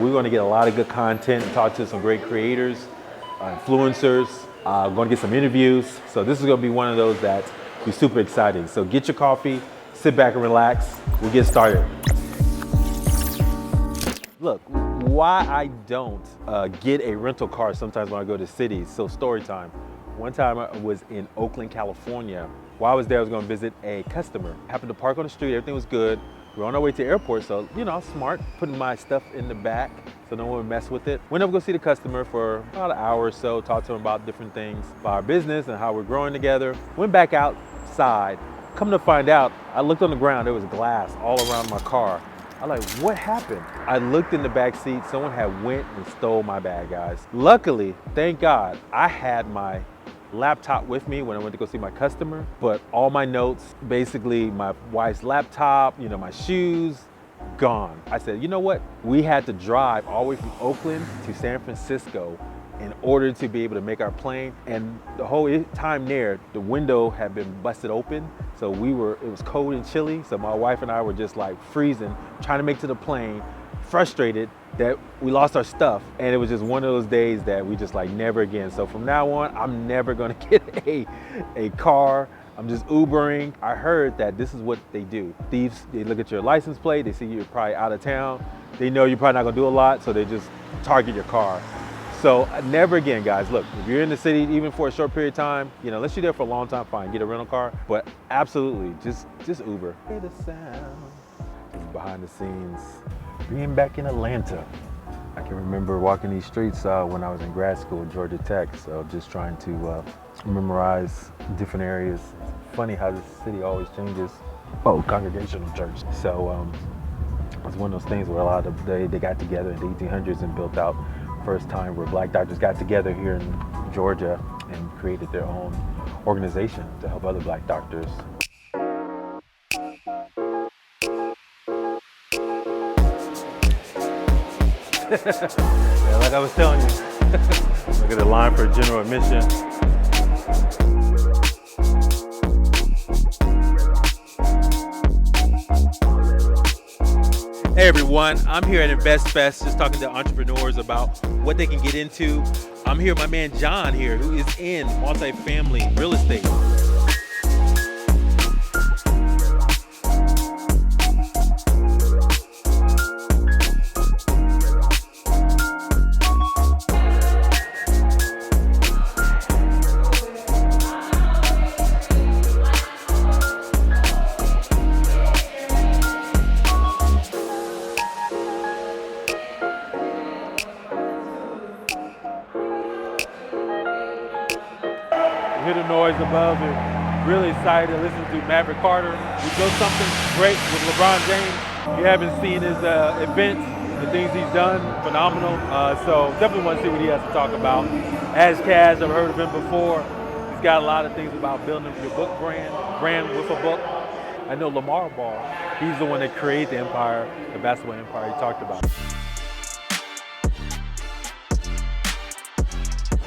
We're going to get a lot of good content and talk to some great creators, influencers. We're going to get some interviews. So this is going to be one of those that be super exciting. So get your coffee, sit back and relax. We'll get started. Look, why I don't get a rental car sometimes when I go to cities. So story time. One time I was in Oakland, California. While I was there, I was going to visit a customer. I happened to park on the street. Everything was good. We were on our way to the airport, so I was smart, putting my stuff in the back so no one would mess with it. Went up to go see the customer for about an hour or so, talked to him about different things about our business and how we're growing together. Went back outside. Come to find out, I looked on the ground, there was glass all around my car. I'm like, what happened? I looked in the back seat, someone had went and stole my bag, guys. Luckily, thank God, I had my laptop with me when I went to go see my customer, but all my notes, basically my wife's laptop, my shoes, gone. I said, you know what? We had to drive all the way from Oakland to San Francisco in order to be able to make our plane. And the whole time there, the window had been busted open. So it was cold and chilly. So my wife and I were just like freezing, trying to make it to the plane, frustrated that we lost our stuff. And it was just one of those days that we just like never again. So from now on, I'm never gonna get a car. I'm just Ubering. I heard that this is what they do. Thieves, they look at your license plate, they see you're probably out of town. They know you're probably not gonna do a lot, so they just target your car. So never again, guys. Look, if you're in the city, even for a short period of time, unless you're there for a long time, fine, get a rental car. But absolutely, just Uber. Hear the sound, just behind the scenes. Being back in Atlanta. I can remember walking these streets when I was in grad school at Georgia Tech. So just trying to memorize different areas. Funny how this city always changes. Oh, Congregational Church. So it's one of those things where a lot of they got together in the 1800s and built out. First time where Black doctors got together here in Georgia and created their own organization to help other Black doctors. Yeah, like I was telling you, look at the line for general admission. Hey everyone, I'm here at InvestFest just talking to entrepreneurs about what they can get into. I'm here with my man John here, who is in multifamily real estate. Hear the noise above it. Really excited to listen to Maverick Carter. We built something great with LeBron James. You haven't seen his events, the things he's done, phenomenal. So definitely want to see what he has to talk about. As Cash, I've heard of him before. He's got a lot of things about building your book brand with a book. I know Lamar Ball, he's the one that created the empire, the basketball empire he talked about.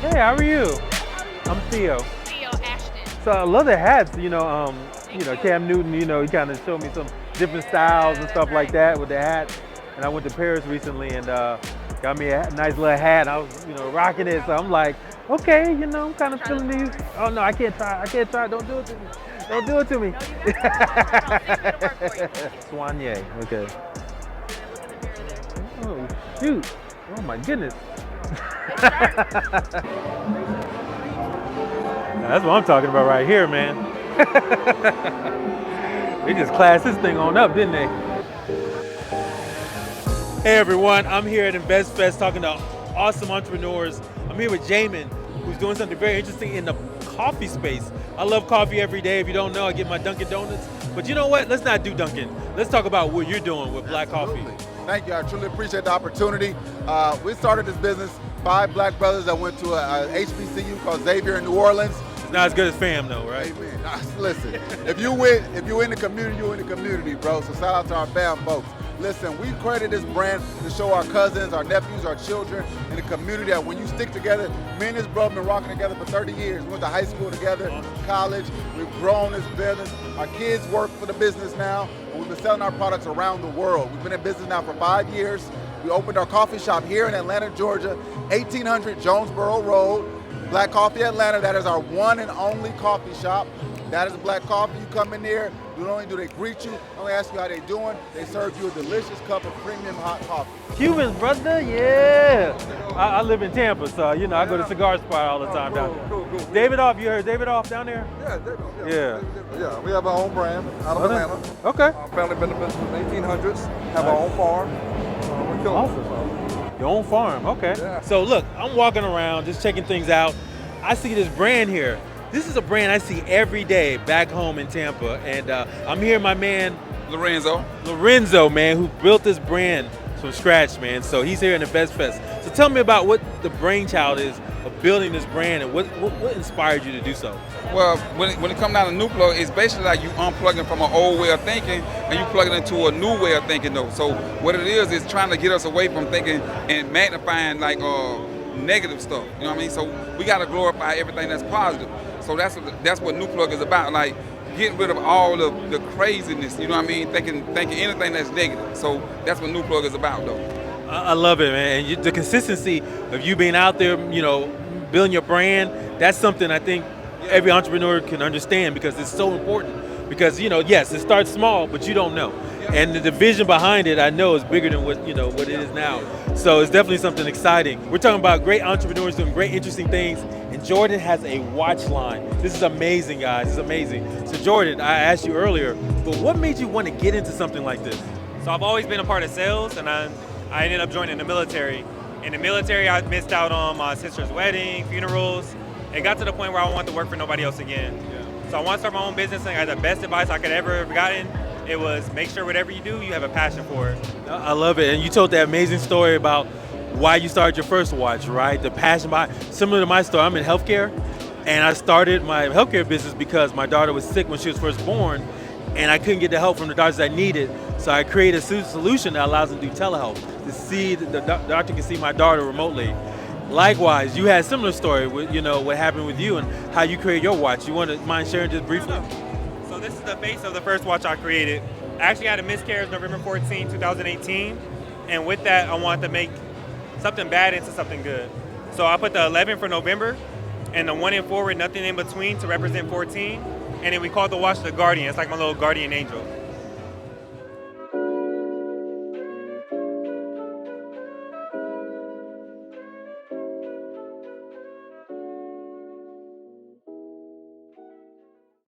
Hey, how are you? I'm Theo. So I love the hats, Cam Newton, he kind of showed me some different styles and stuff like that with the hats. And I went to Paris recently and got me a nice little hat. I was, rocking it. So I'm like, okay, I'm kind of feeling these. Oh no, I can't try. Don't do it to me. Don't do it to me. Soigné, okay. Oh, shoot. Oh my goodness. That's what I'm talking about right here, man. They just classed this thing on up, didn't they? Hey everyone, I'm here at InvestFest talking to awesome entrepreneurs. I'm here with Jamin, who's doing something very interesting in the coffee space. I love coffee every day. If you don't know, I get my Dunkin' Donuts. But you know what? Let's not do Dunkin'. Let's talk about what you're doing with Black Coffee. Thank you. I truly appreciate the opportunity. We started this business, 5 Black brothers that went to a HBCU called Xavier in New Orleans. It's not as good as fam though, right? Amen. Listen, if you in the community, you're in the community, bro. So shout out to our fam folks. Listen, we created this brand to show our cousins, our nephews, our children in the community that when you stick together, me and this brother been rocking together for 30 years. We went to high school together, college. We've grown this business. Our kids work for the business now, and we've been selling our products around the world. We've been in business now for 5 years. We opened our coffee shop here in Atlanta, Georgia, 1800 Jonesboro Road. Black Coffee Atlanta, that is our one and only coffee shop. That is Black Coffee. You come in there, not only do they greet you, not only ask you how they doing, they serve you a delicious cup of premium hot coffee. Cubans, brother, yeah. I live in Tampa, so you know I go to Cigar Spot all the time down there. Cool. David Off, you heard David Off down there? Yeah, David. Yeah. Yeah, we have our own brand out of Atlanta. Okay. Our family been in business since the 1800s. Have our own farm. We're killing Awesome. Your own farm, okay. Yeah. So look, I'm walking around just checking things out. I see this brand here. This is a brand I see every day back home in Tampa, and I'm here, my man Lorenzo, man, who built this brand from scratch, man. So he's here in the Best Fest. So tell me about what the brainchild is of building this brand, and what inspired you to do so? Well, when it comes down to new plug, it's basically like you unplugging from an old way of thinking and you plug it into a new way of thinking though. So what it is trying to get us away from thinking and magnifying like negative stuff. You know what I mean? So we got to glorify everything that's positive. So that's what new plug is about. Like getting rid of all of the craziness. You know what I mean? Thinking anything that's negative. So that's what new plug is about though. I love it, man. And the consistency of you being out there, you know, building your brand, that's something I think every entrepreneur can understand, because it's so important. Because, you know, yes, it starts small, but you don't know. And the vision behind it, I know, is bigger than what it is now. So it's definitely something exciting. We're talking about great entrepreneurs doing great, interesting things. And Jordan has a watch line. This is amazing, guys. It's amazing. So Jordan, I asked you earlier, but what made you want to get into something like this? So I've always been a part of sales, and I ended up joining the military. In the military, I missed out on my sister's wedding, funerals. It got to the point where I wanted to work for nobody else again. Yeah. So I want to start my own business, and I got the best advice I could ever have gotten. It was make sure whatever you do, you have a passion for it. I love it. And you told that amazing story about why you started your first watch, right? The passion behind, similar to my story, I'm in healthcare, and I started my healthcare business because my daughter was sick when she was first born, and I couldn't get the help from the doctors I needed. So I created a solution that allows them to do telehealth, to see the doctor can see my daughter remotely. Likewise, you had a similar story with, you know, what happened with you and how you created your watch. You want to mind sharing just briefly? So this is the face of the first watch I created. I actually had a miscarriage November 14, 2018. And with that, I wanted to make something bad into something good. So I put the 11 for November and the 1 and 4 with nothing in between to represent 14. And then we called the watch the Guardian. It's like my little guardian angel.